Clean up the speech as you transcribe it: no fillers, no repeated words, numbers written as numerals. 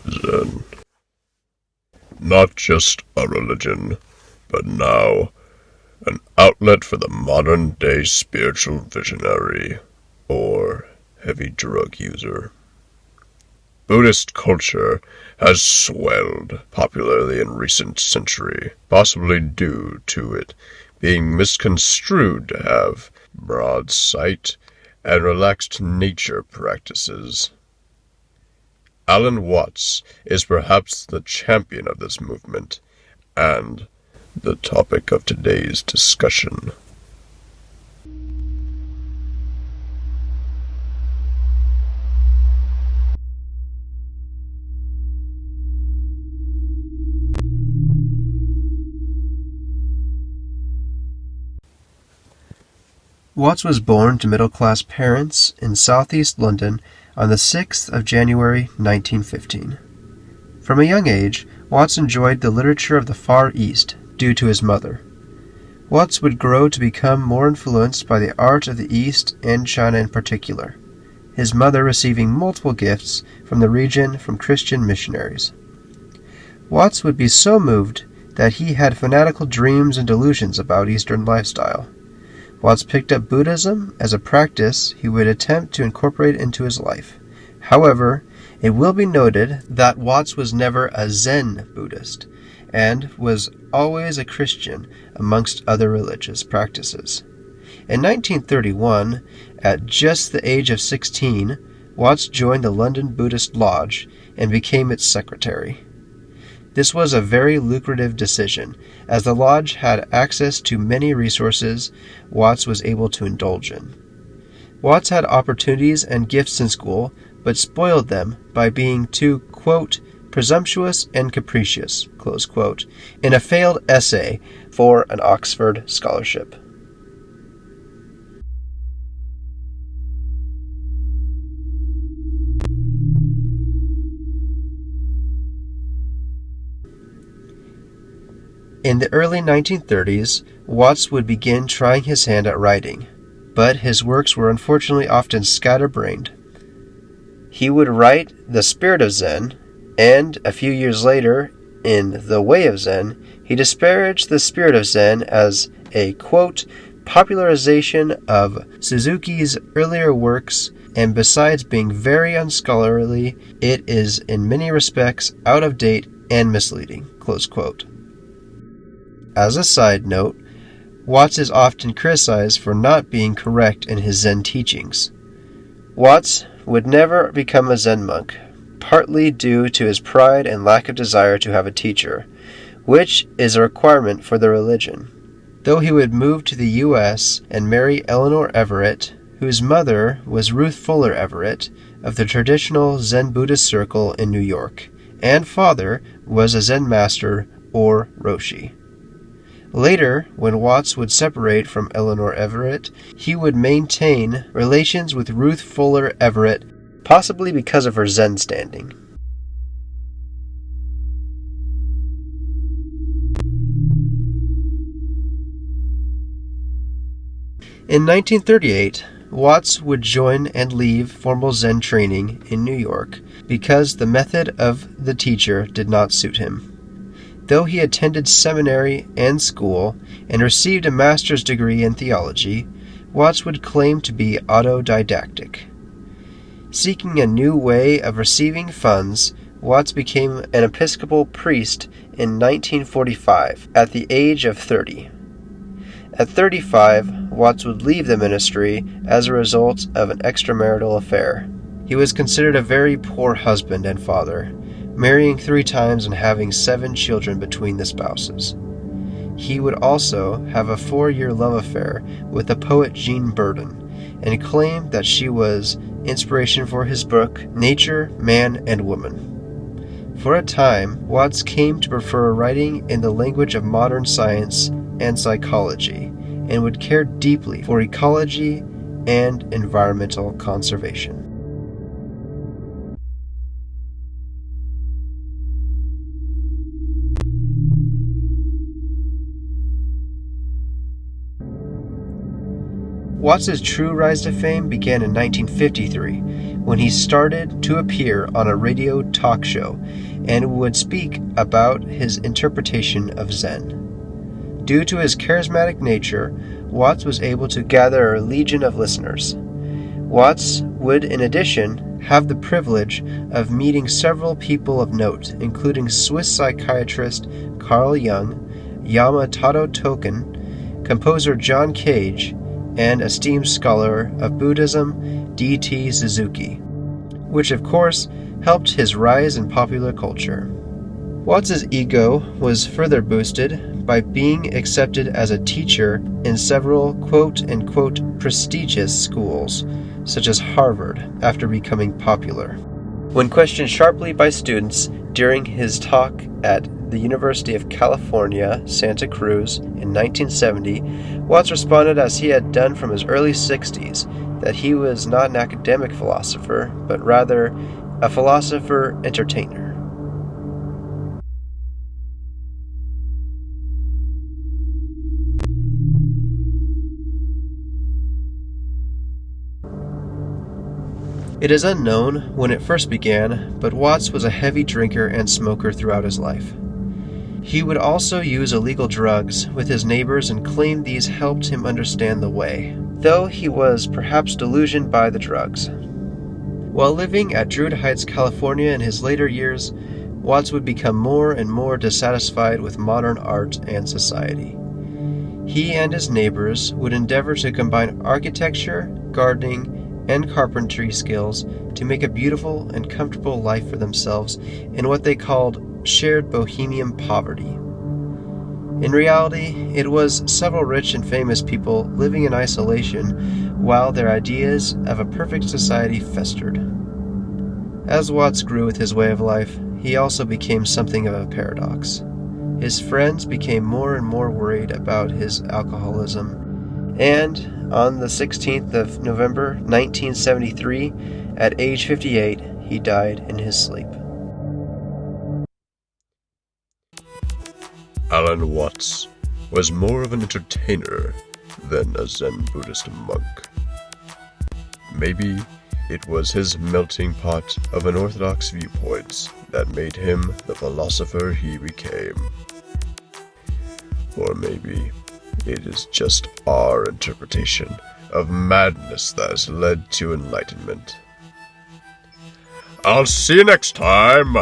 Zen. Not just a religion, but now an outlet for the modern-day spiritual visionary or heavy drug user. Buddhist culture has swelled popularly in recent century, possibly due to it being misconstrued to have broad sight and relaxed nature practices. Alan Watts is perhaps the champion of this movement and the topic of today's discussion. Watts was born to middle-class parents in southeast London on the 6th of January 1915. From a young age, Watts enjoyed the literature of the Far East due to his mother. Watts would grow to become more influenced by the art of the East and China in particular, his mother receiving multiple gifts from the region from Christian missionaries. Watts would be so moved that he had fanatical dreams and delusions about Eastern lifestyle. Watts picked up Buddhism as a practice he would attempt to incorporate into his life. However, it will be noted that Watts was never a Zen Buddhist and was always a Christian amongst other religious practices. In 1931, at just the age of 16, Watts joined the London Buddhist Lodge and became its secretary. This was a very lucrative decision, as the lodge had access to many resources Watts was able to indulge in. Watts had opportunities and gifts in school, but spoiled them by being too, quote, presumptuous and capricious, close quote, in a failed essay for an Oxford scholarship. In the early 1930s, Watts would begin trying his hand at writing, but his works were unfortunately often scatterbrained. He would write The Spirit of Zen, and a few years later, in The Way of Zen, he disparaged the Spirit of Zen as a, quote, popularization of Suzuki's earlier works, and besides being very unscholarly, it is in many respects out of date and misleading, close quote. As a side note, Watts is often criticized for not being correct in his Zen teachings. Watts would never become a Zen monk, partly due to his pride and lack of desire to have a teacher, which is a requirement for the religion. Though he would move to the U.S. and marry Eleanor Everett, whose mother was Ruth Fuller Everett of the traditional Zen Buddhist circle in New York, and father was a Zen master or Roshi. Later, when Watts would separate from Eleanor Everett, he would maintain relations with Ruth Fuller Everett, possibly because of her Zen standing. In 1938, Watts would join and leave formal Zen training in New York because the method of the teacher did not suit him. Though he attended seminary and school and received a master's degree in theology, Watts would claim to be autodidactic. Seeking a new way of receiving funds, Watts became an Episcopal priest in 1945 at the age of 30. At 35, Watts would leave the ministry as a result of an extramarital affair. He was considered a very poor husband and father, marrying 3 times and having 7 children between the spouses. He would also have a 4-year love affair with the poet Jean Burden, and claimed that she was inspiration for his book Nature, Man, and Woman. For a time, Watts came to prefer writing in the language of modern science and psychology, and would care deeply for ecology and environmental conservation. Watts's true rise to fame began in 1953, when he started to appear on a radio talk show and would speak about his interpretation of Zen. Due to his charismatic nature, Watts was able to gather a legion of listeners. Watts would, in addition, have the privilege of meeting several people of note, including Swiss psychiatrist Carl Jung, Yamato Token, composer John Cage, and esteemed scholar of Buddhism D.T. Suzuki, which of course helped his rise in popular culture. Watts's ego was further boosted by being accepted as a teacher in several quote-unquote prestigious schools, such as Harvard, after becoming popular. When questioned sharply by students during his talk at the University of California, Santa Cruz in 1970, Watts responded as he had done from his early 60s, that he was not an academic philosopher, but rather a philosopher-entertainer. It is unknown when it first began, but Watts was a heavy drinker and smoker throughout his life. He would also use illegal drugs with his neighbors and claimed these helped him understand the way, though he was perhaps delusioned by the drugs. While living at Druid Heights, California in his later years, Watts would become more and more dissatisfied with modern art and society. He and his neighbors would endeavor to combine architecture, gardening, and carpentry skills to make a beautiful and comfortable life for themselves in what they called shared bohemian poverty. In reality, it was several rich and famous people living in isolation while their ideas of a perfect society festered. As Watts grew with his way of life, he also became something of a paradox. His friends became more and more worried about his alcoholism, and on the 16th of November 1973, at age 58, he died in his sleep. Alan Watts was more of an entertainer than a Zen Buddhist monk. Maybe it was his melting pot of unorthodox viewpoints that made him the philosopher he became. Or maybe it is just our interpretation of madness that has led to enlightenment. I'll see you next time!